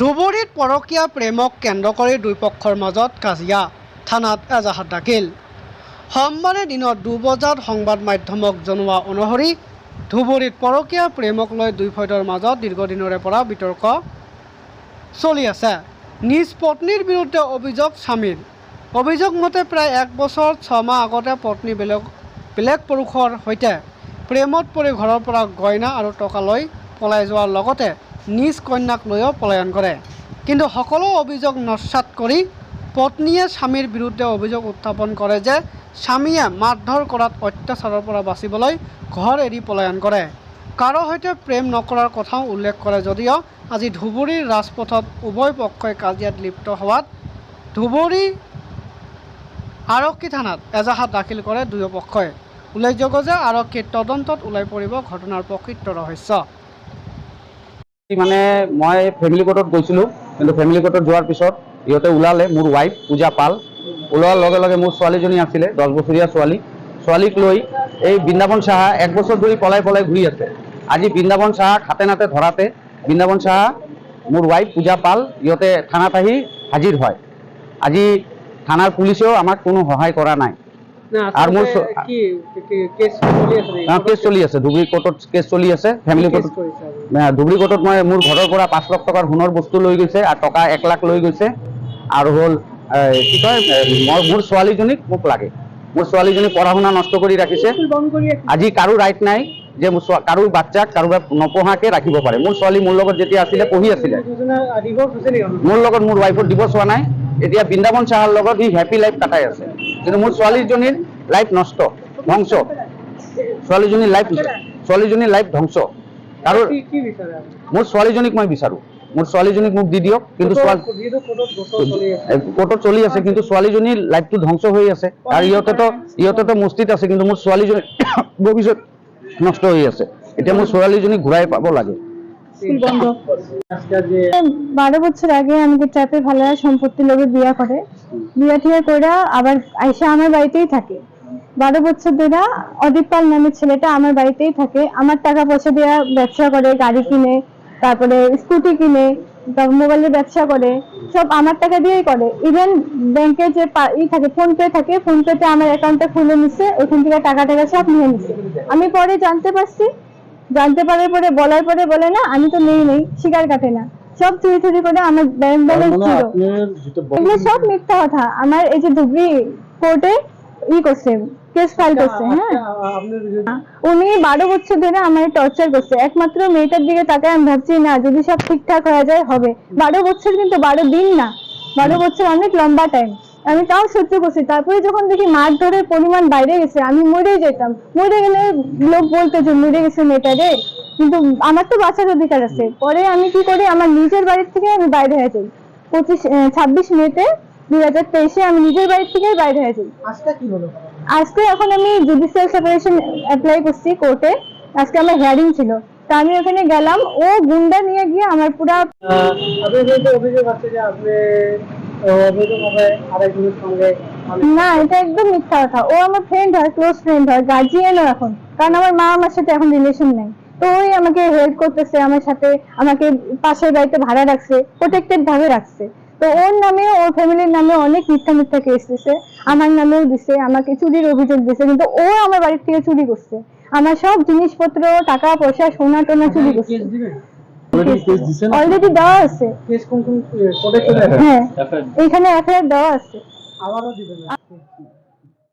ধুবুৰীত পৰকীয়া প্ৰেমক কেন্দ্ৰ কৰি দুয়োপক্ষৰ মাজত কাজিয়া, থানাত এজাহাৰ দাখিল। সোমবাৰে দিনত 2 বজাত সংবাদ মাধ্যমক জনোৱা অনুসৰি ধুবুৰীত পৰকীয়া প্ৰেমক লৈ দুই ফৈদৰ মাজত দীৰ্ঘদিনৰে পৰা বিতৰ্ক চলি আছে। নিজ পত্নীৰ বিৰুদ্ধে অভিযোগ স্বামীৰ। অভিযোগ মতে প্ৰায় 1 বছৰ 6 মাহ আগতে পত্নী বেলেগ পুৰুষৰ সৈতে প্ৰেমত পৰি ঘৰৰ পৰা গয়না আৰু টকা লৈ পলাই যোৱাৰ লগতে নিজ কন্যাক লৈও পলায়ন কৰে। কিন্তু সকলো অভিযোগ নস্যাৎ কৰি পত্নীয়ে স্বামীৰ বিৰুদ্ধে অভিযোগ উত্থাপন কৰে যে স্বামীয়ে মাৰধৰ কৰাত অত্যাচাৰৰ পৰা বাচিবলৈ ঘৰ এৰি পলায়ন কৰে। কাৰো সৈতে প্ৰেম নকৰাৰ কথাও উল্লেখ কৰে যদিও আজি ধুবুৰীৰ ৰাজপথত উভয় পক্ষই কাজিয়াত লিপ্ত হোৱাত ধুবুৰী আৰক্ষী থানাত এজাহাৰ দাখিল কৰে দুয়ো পক্ষই। উল্লেখযোগ্য যে আৰক্ষীৰ তদন্তত ওলাই পৰিব ঘটনাৰ প্ৰকৃত ৰহস্য। মানে মই ফেমিলি কোৰ্টত গৈছিলোঁ, কিন্তু ফেমিলি কোৰ্টত যোৱাৰ পিছত ইহঁতে ওলালে মোৰ ৱাইফ পূজা পাল। ওলোৱাৰ লগে লগে মোৰ ছোৱালীজনী আছিলে 10 বছৰীয়া ছোৱালীক লৈ এই বৃন্দাবন সাহা 1 বছৰ ধৰি পলাই ঘূৰি আছে। আজি বৃন্দাবন সাহাক হাতে নাতে ধৰাতে বৃন্দাবন সাহা মোৰ ৱাইফ পূজা পাল ইহঁতে থানাত আহি হাজিৰ হয়। আজি থানাৰ পুলিচেও আমাক কোনো সহায় কৰা নাই। আৰ মোৰ কেস চলি আছে ধুবুৰী কোৰ্টত কেস চলি আছে। ফেমিলি কোৰ্ট ধুবুৰী কোৰ্টত মই মোৰ ঘৰৰ পৰা 5 লাখ টকাৰ সোণৰ বস্তু লৈ গৈছে আৰু টকা 1 লাখ লৈ গৈছে। আৰু হ'ল কি কয় মোৰ ছোৱালীজনীক মোক লাগে। মোৰ ছোৱালীজনী পঢ়া শুনা নষ্ট কৰি ৰাখিছে। আজি কাৰো ৰাইট নাই যে কাৰো বাচ্চাক কাৰোবাক নপঢ়াকে ৰাখিব পাৰে। মোৰ ছোৱালী মোৰ লগত যেতিয়া আছিলে পঢ়ি আছিলে, মোৰ লগত মোৰ ৱাইফৰ ডিভোৰ্চ হোৱা নাই। এতিয়া বৃন্দাবন সাহাৰ লগত সি হেপী লাইফ কাটাই আছে, কিন্তু মোৰ ছোৱালীজনীৰ লাইফ নষ্ট, ধ্বংস। ছোৱালীজনীৰ লাইফ ধ্বংস। আৰু মোৰ ছোৱালীজনীক মই বিচাৰোঁ, মোৰ ছোৱালীজনীক মোক দি দিয়ক। কিন্তু কোৰ্টত চলি আছে, কিন্তু ছোৱালীজনীৰ লাইফটো ধ্বংস হৈ আছে। আৰু ইহঁতেতো মস্তিত আছে, কিন্তু মোৰ ছোৱালীজনী ভৱিষ্যত নষ্ট হৈ আছে। এতিয়া মোৰ ছোৱালীজনীক ঘূৰাই পাব লাগে। 12 বছর আগে আমাকে ট্র্যাপে ফেলা সম্পত্তি লোভে বিয়া করে, বিয়া ঠিয়া করে আবার আইসা আমার বাড়িতেই থাকে। 12 বছর ধরে অদীপ পাল নামের ছেলেটা আমার বাড়িতেই থাকে। আমার টাকা পয়সা দিয়ে ব্যবসা করে, গাড়ি কিনে, তারপরে স্কুটি কিনে, মোবাইলের ব্যবসা করে, সব আমার টাকা দিয়েই করে। ইভেন ব্যাংকে যে থাকে ফোন পেতে আমার অ্যাকাউন্টটা খুলে নিচ্ছে, ওখান থেকে টাকা সব নিয়ে নিচ্ছে। আমি পরে জানতে পারার পরে বলার পরে বলে না আমি তো নেই স্বীকার কাটে না, সব চুরি করে আমার ব্যাংক ব্যালেন্স ছিল। এগুলো সব মিথ্যা কথা। আমার এই যে ধুবড়ী কোর্টে করছে, কেস ফাইল করছে। হ্যাঁ, উনি 12 বছর ধরে আমার টর্চার করছে। একমাত্র মেয়েটার দিকে তাকায় আমি ভাবছি না যদি সব ঠিকঠাক হয়ে যায় হবে। 12 বছর কিন্তু 12 দিন না, 12 বছর অনেক লম্বা টাইম। আমি তাও সহ্য করছি। তারপরে যখন দেখি মারধরের পরিমাণ বাইরে গেছে, আমি মরেই যেতাম। মরে গেলে লোক বলতো যে মরে গেছে মেয়েটা রে, কিন্তু আমার তো বাঁচার অধিকার আছে। পরে আমি কি করি, আমার নিজের বাড়ির থেকে আমি বাইরে হয়ে যাই। 26 মেতে 2023 আমি নিজের বাড়ির থেকে বাইরে হয়ে যাই। আজকে এখন আমি জুডিশিয়াল সেপারেশন অ্যাপ্লাই করছি কোর্টে। আজকে আমার হিয়ারিং ছিল, তা আমি ওখানে গেলাম। ও গুন্ডা নিয়ে গিয়ে আমার পুরা অভিযোগ আছে যে আপনি না, এটা একদম মিথ্যা কথা। ও আমার ফ্রেন্ড হয়, ক্লোজ ফ্রেন্ড হয়, গার্জিয়ানও এখন। কারণ আমার মা আমার সাথে এখন রিলেশন নেই, তো ওই আমাকে হেল্প করতেছে, আমার সাথে আমাকে পাশের বাড়িতে ভাড়া রাখছে, প্রোটেক্টেড ভাবে রাখছে। তো ওর নামে ওর ফ্যামিলির নামে অনেক মিথ্যা কেস দিছে, আমার নামেও দিছে, আমাকে চুরির অভিযোগ দিছে। কিন্তু ও আমার বাড়ির থেকে চুরি করছে, আমার সব জিনিসপত্র, টাকা পয়সা, সোনা টোনা চুরি করছে। অলরেডি দেওয়া আছে। হ্যাঁ, এখানে FIR দেওয়া আছে।